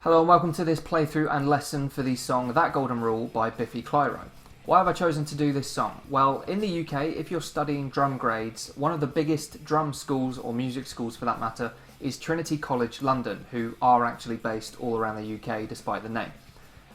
Hello and welcome to this playthrough and lesson for the song That Golden Rule by Biffy Clyro. Why have I chosen to do this song? Well, in the UK, if you're studying drum grades, one of the biggest drum schools, or music schools for that matter, is Trinity College London, who are actually based all around the UK despite the name.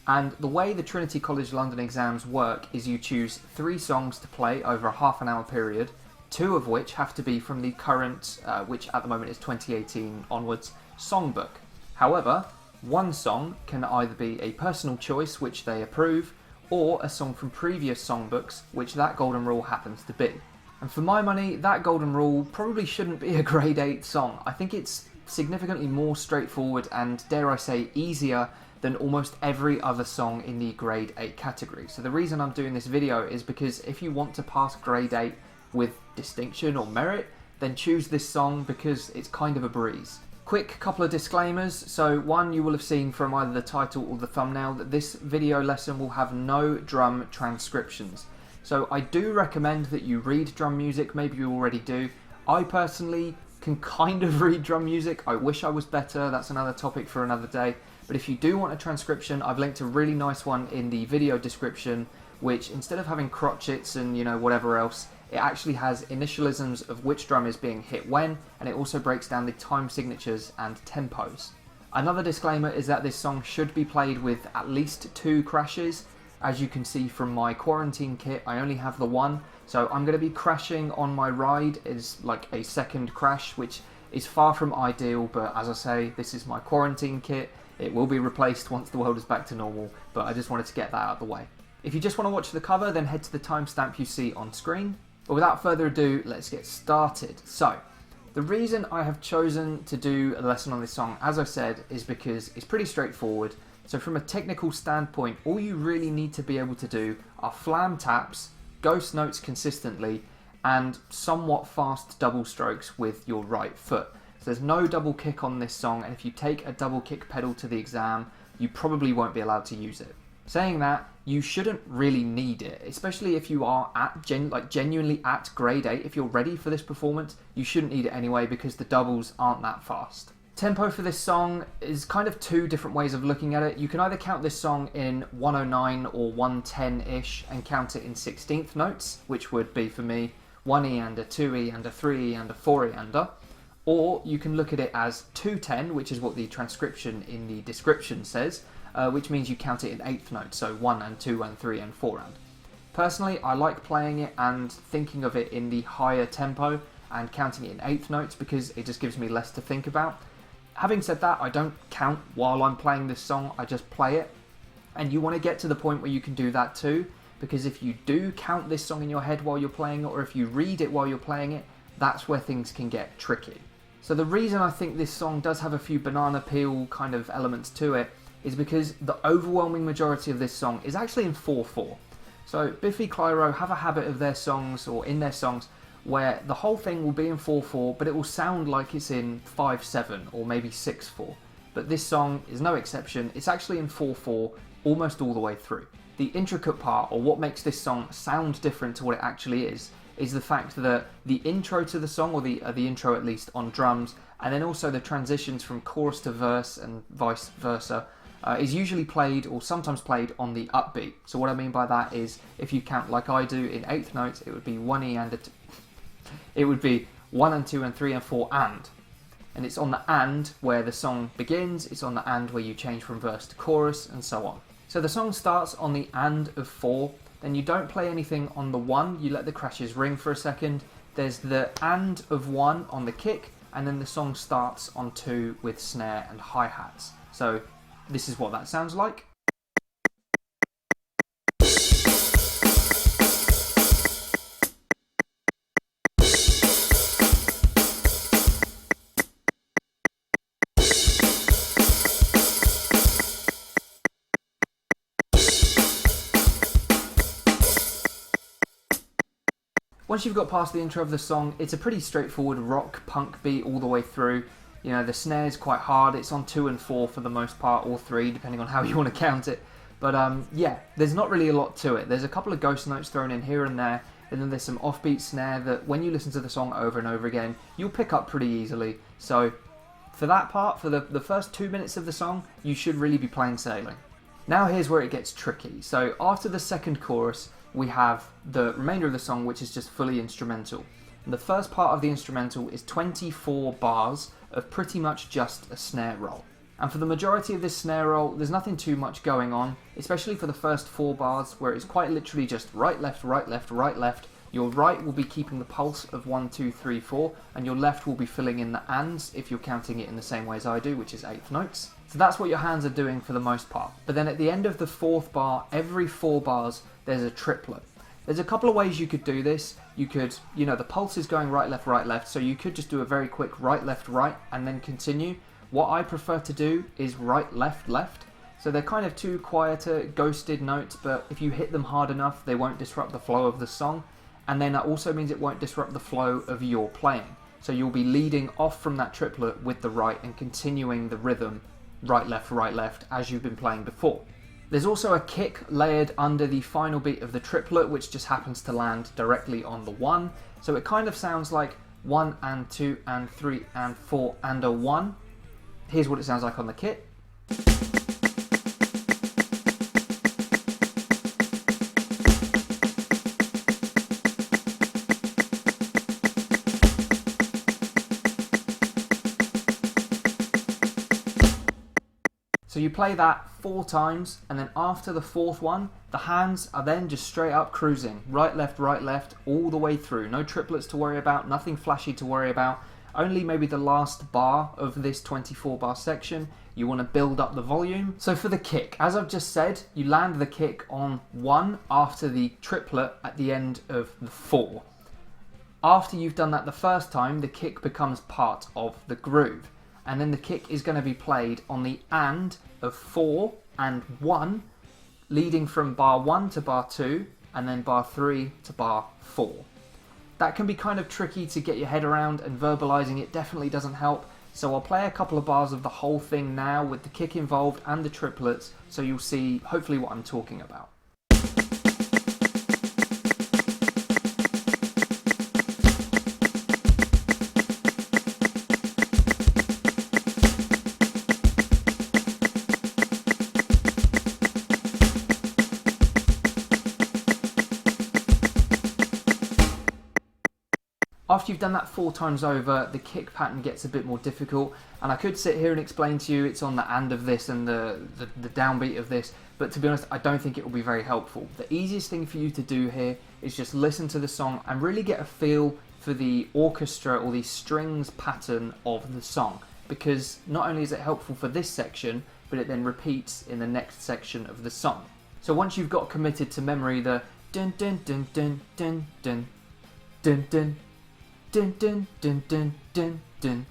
And the way the Trinity College London exams work is you choose 3 songs to play over a half an hour period, 2 of which have to be from the current, which at the moment is 2018 onwards, songbook. However, one song can either be a personal choice, which they approve, or a song from previous songbooks, which That Golden Rule happens to be. And for my money, That Golden Rule probably shouldn't be a grade 8 song. I think it's significantly more straightforward and, dare I say, easier than almost every other song in the grade 8 category. So the reason I'm doing this video is because if you want to pass grade 8 with distinction or merit, then choose this song because it's kind of a breeze. Quick couple of disclaimers. So one, you will have seen from either the title or the thumbnail that this video lesson will have no drum transcriptions. So I do recommend that you read drum music, maybe you already do. I personally can kind of read drum music. I wish I was better, that's another topic for another day. But if you do want a transcription, I've linked a really nice one in the video description, which instead of having crotchets and whatever else, it actually has initialisms of which drum is being hit when, and it also breaks down the time signatures and tempos. Another disclaimer is that this song should be played with at least 2 crashes. As you can see from my quarantine kit, I only have the one, so I'm going to be crashing on my ride is like a second crash, which is far from ideal, but as I say, this is my quarantine kit. It will be replaced once the world is back to normal, but I just wanted to get that out of the way. If you just want to watch the cover, then head to the timestamp you see on screen. But without further ado, let's get started. So, the reason I have chosen to do a lesson on this song, as I said, is because it's pretty straightforward. So from a technical standpoint, all you really need to be able to do are flam taps, ghost notes consistently, and somewhat fast double strokes with your right foot. So there's no double kick on this song, and if you take a double kick pedal to the exam, you probably won't be allowed to use it. Saying that, you shouldn't really need it, especially if you are at genuinely at grade 8. If you're ready for this performance, you shouldn't need it anyway because the doubles aren't that fast. Tempo for this song is kind of 2 different ways of looking at it. You can either count this song in 109 or 110-ish and count it in 16th notes, which would be for me 1E and a 2E and a 3E and a 4E and a. Or you can look at it as 210, which is what the transcription in the description says, which means you count it in 8th notes, so 1 and 2 and 3 and 4 and. Personally, I like playing it and thinking of it in the higher tempo and counting it in 8th notes because it just gives me less to think about. Having said that, I don't count while I'm playing this song, I just play it. And you want to get to the point where you can do that too, because if you do count this song in your head while you're playing it, or if you read it while you're playing it, that's where things can get tricky. So the reason I think this song does have a few banana peel kind of elements to it is because the overwhelming majority of this song is actually in 4/4. So Biffy Clyro have a habit of their songs, or in their songs, where the whole thing will be in 4/4, but it will sound like it's in 5/7 or maybe 6/4. But this song is no exception. It's actually in 4/4 almost all the way through. The intricate part, or what makes this song sound different to what it actually is the fact that the intro to the song, or the intro at least on drums, and then also the transitions from chorus to verse and vice versa, is usually played, or sometimes played, on the upbeat. So what I mean by that is, if you count like I do in 8th notes, it would be 1E and it would be 1 and 2 and 3 and 4 and it's on the and where the song begins, it's on the and where you change from verse to chorus, and so on. So the song starts on the and of 4, then you don't play anything on the 1, you let the crashes ring for a second, there's the and of 1 on the kick, and then the song starts on 2 with snare and hi-hats. So this is what that sounds like. Once you've got past the intro of the song, it's a pretty straightforward rock punk beat all the way through. The snare is quite hard. It's on 2 and 4 for the most part, or 3, depending on how you want to count it. But yeah, there's not really a lot to it. There's a couple of ghost notes thrown in here and there, and then there's some offbeat snare that when you listen to the song over and over again, you'll pick up pretty easily. So For that part, for the first 2 minutes of the song, you should really be plain sailing. Now here's where it gets tricky. So after the second chorus, we have the remainder of the song, which is just fully instrumental. And the first part of the instrumental is 24 bars of pretty much just a snare roll. And for the majority of this snare roll, there's nothing too much going on, especially for the first 4 bars, where it's quite literally just right, left, right, left, right, left. Your right will be keeping the pulse of 1, 2, 3, 4, and your left will be filling in the ands if you're counting it in the same way as I do, which is 8th notes. So that's what your hands are doing for the most part. But then at the end of the 4th bar, every 4 bars, there's a triplet. There's a couple of ways you could do this. You could, the pulse is going right, left, so you could just do a very quick right, left, and then continue. What I prefer to do is right, left. So they're kind of 2 quieter, ghosted notes, but if you hit them hard enough, they won't disrupt the flow of the song. And then that also means it won't disrupt the flow of your playing. So you'll be leading off from that triplet with the right and continuing the rhythm right, left, as you've been playing before. There's also a kick layered under the final beat of the triplet, which just happens to land directly on the 1. So it kind of sounds like 1 and 2 and 3 and 4 and a 1. Here's what it sounds like on the kit. So you play that 4 times, and then after the 4th one, the hands are then just straight up cruising. Right, left, all the way through. No triplets to worry about, nothing flashy to worry about. Only maybe the last bar of this 24 bar section, you want to build up the volume. So for the kick, as I've just said, you land the kick on 1 after the triplet at the end of the 4. After you've done that the first time, the kick becomes part of the groove. And then the kick is going to be played on the and of 4 and 1, leading from bar 1 to bar 2, and then bar 3 to bar 4. That can be kind of tricky to get your head around, and verbalizing it definitely doesn't help. So I'll play a couple of bars of the whole thing now with the kick involved and the triplets, so you'll see hopefully what I'm talking about. After you've done that 4 times over, the kick pattern gets a bit more difficult, and I could sit here and explain to you it's on the and of this and the downbeat of this, but to be honest, I don't think it will be very helpful. The easiest thing for you to do here is just listen to the song and really get a feel for the orchestra or the strings pattern of the song, because not only is it helpful for this section, but it then repeats in the next section of the song. So once you've got committed to memory the dun dun dun dun dun dun dun dun dun dun dun dun dun dun,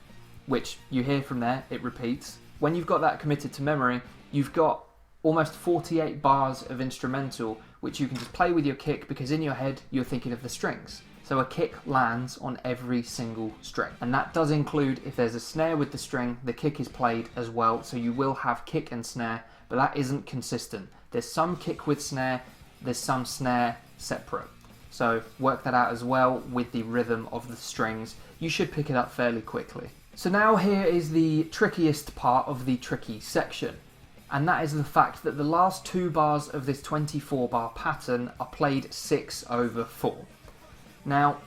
which you hear from there, it repeats. When you've got that committed to memory, you've got almost 48 bars of instrumental, which you can just play with your kick, because in your head you're thinking of the strings. So a kick lands on every single string, and that does include, if there's a snare with the string, the kick is played as well, so you will have kick and snare, but that isn't consistent. There's some kick with snare, there's some snare separate. So work that out as well with the rhythm of the strings. You should pick it up fairly quickly. So now here is the trickiest part of the tricky section, and that is the fact that the last 2 bars of this 24 bar pattern are played 6/4. Now,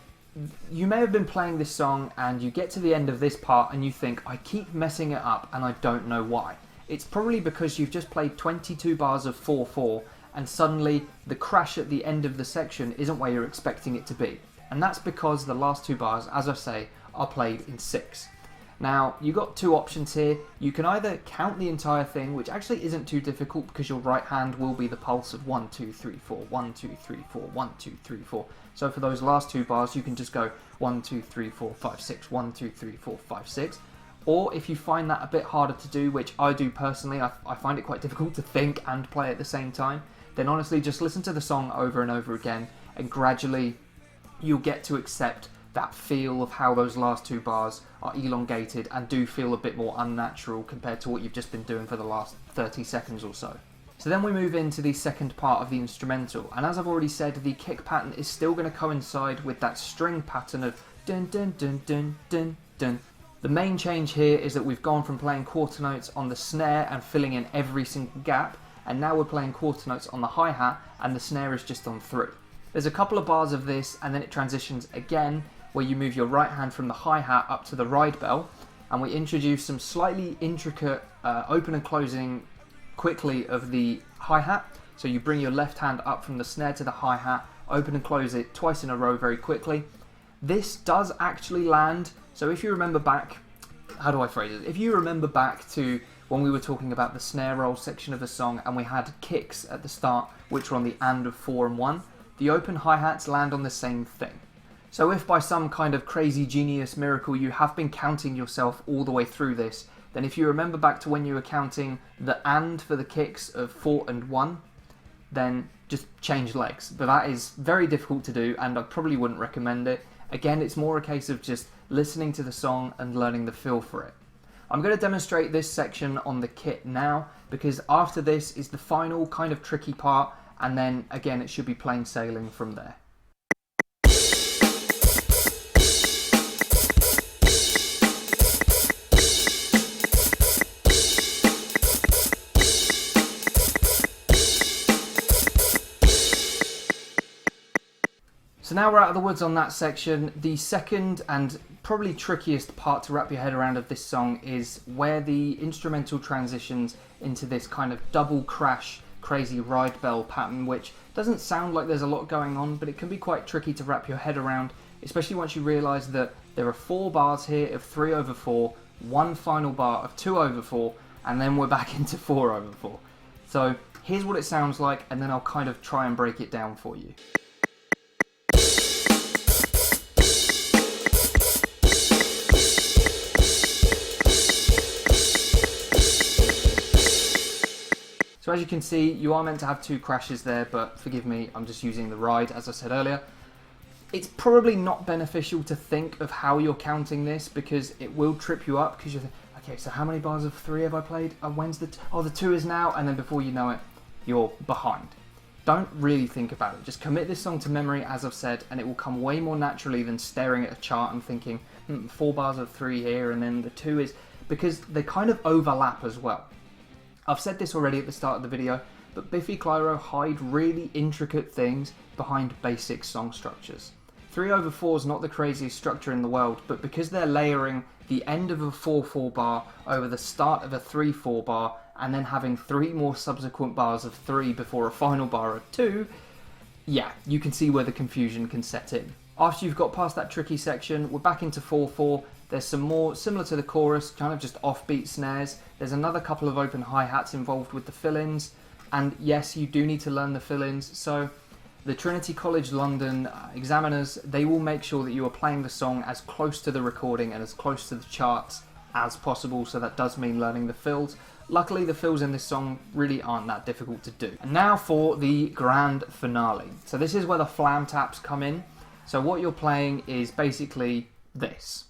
you may have been playing this song and you get to the end of this part and you think, I keep messing it up and I don't know why. It's probably because you've just played 22 bars of 4/4 and suddenly the crash at the end of the section isn't where you're expecting it to be. And that's because the last 2 bars, as I say, are played in 6. Now, you've got 2 options here. You can either count the entire thing, which actually isn't too difficult because your right hand will be the pulse of 1, 2, 3, 4, 1, 2, 3, 4, 1, 2, 3, 4. So for those last 2 bars, you can just go 1, 2, 3, 4, 5, 6, 1, 2, 3, 4, 5, 6. Or if you find that a bit harder to do, which I do personally, I find it quite difficult to think and play at the same time, then honestly just listen to the song over and over again, and gradually you'll get to accept that feel of how those last 2 bars are elongated and do feel a bit more unnatural compared to what you've just been doing for the last 30 seconds or so. So then we move into the second part of the instrumental, and as I've already said, the kick pattern is still going to coincide with that string pattern of dun dun dun dun dun dun The main change here is that we've gone from playing quarter notes on the snare and filling in every single gap, and now we're playing quarter notes on the hi-hat and the snare is just on 3. There's a couple of bars of this and then it transitions again where you move your right hand from the hi-hat up to the ride bell, and we introduce some slightly intricate open and closing quickly of the hi-hat. So you bring your left hand up from the snare to the hi-hat, open and close it twice in a row very quickly. This does actually land, so if you remember back, how do I phrase it? If you remember back to when we were talking about the snare roll section of the song and we had kicks at the start which were on the and of 4 and 1, the open hi-hats land on the same thing. So if by some kind of crazy genius miracle you have been counting yourself all the way through this, then if you remember back to when you were counting the and for the kicks of 4 and 1, then just change legs. But that is very difficult to do and I probably wouldn't recommend it. Again, it's more a case of just listening to the song and learning the feel for it. I'm going to demonstrate this section on the kit now, because after this is the final kind of tricky part, and then again it should be plain sailing from there. So now we're out of the woods on that section. The second and probably trickiest part to wrap your head around of this song is where the instrumental transitions into this kind of double crash crazy ride bell pattern, which doesn't sound like there's a lot going on, but it can be quite tricky to wrap your head around, especially once you realise that there are 4 bars here of 3 over 4, one final bar of 2 over 4, and then we're back into 4 over 4. So here's what it sounds like, and then I'll kind of try and break it down for you. So as you can see, you are meant to have 2 crashes there, but forgive me, I'm just using the ride, as I said earlier. It's probably not beneficial to think of how you're counting this, because it will trip you up, because you're thinking, okay, so how many bars of 3 have I played? When's the the 2 is now, and then before you know it, you're behind. Don't really think about it. Just commit this song to memory, as I've said, and it will come way more naturally than staring at a chart and thinking, 4 bars of 3 here, and then the 2 is... because they kind of overlap as well. I've said this already at the start of the video, but Biffy Clyro hide really intricate things behind basic song structures. 3 over 4 is not the craziest structure in the world, but because they're layering the end of a 4/4 bar over the start of a 3/4 bar, and then having 3 more subsequent bars of 3 before a final bar of 2, yeah, you can see where the confusion can set in. After you've got past that tricky section, we're back into 4/4. There's some more, similar to the chorus, kind of just offbeat snares. There's another couple of open hi-hats involved with the fill-ins. And yes, you do need to learn the fill-ins. So the Trinity College London examiners, they will make sure that you are playing the song as close to the recording and as close to the charts as possible. So that does mean learning the fills. Luckily, the fills in this song really aren't that difficult to do. And now for the grand finale. So this is where the flam taps come in. So what you're playing is basically this.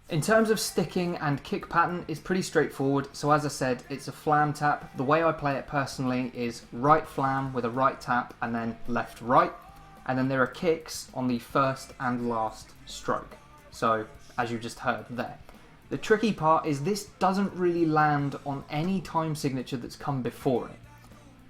In terms of sticking and kick pattern, it's pretty straightforward. So as I said, it's a flam tap. The way I play it personally is right flam with a right tap and then left right. And then there are kicks on the first and last stroke. So as you just heard there. The tricky part is this doesn't really land on any time signature that's come before it.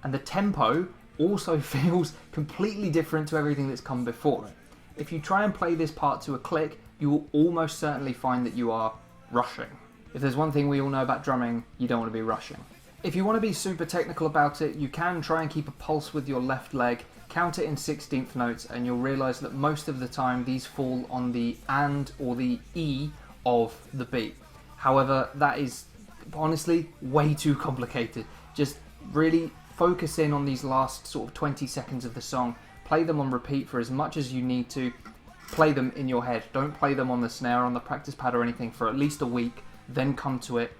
And the tempo also feels completely different to everything that's come before it. If you try and play this part to a click, you will almost certainly find that you are rushing. If there's one thing we all know about drumming, you don't want to be rushing. If you want to be super technical about it, you can try and keep a pulse with your left leg, count it in 16th notes, and you'll realise that most of the time these fall on the and or the E of the beat. However, that is honestly way too complicated. Just really focus in on these last sort of 20 seconds of the song, play them on repeat for as much as you need to. Play them in your head. Don't play them on the snare, on the practice pad or anything for at least a week, then come to it.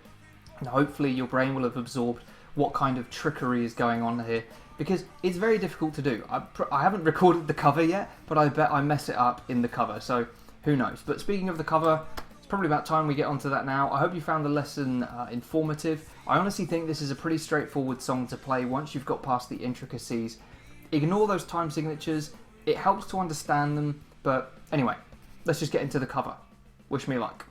And hopefully your brain will have absorbed what kind of trickery is going on here, because it's very difficult to do. I haven't recorded the cover yet, but I bet I mess it up in the cover, so who knows. But speaking of the cover, it's probably about time we get onto that now. I hope you found the lesson informative. I honestly think this is a pretty straightforward song to play once you've got past the intricacies. Ignore those time signatures, it helps to understand them, but anyway, let's just get into the cover. Wish me luck.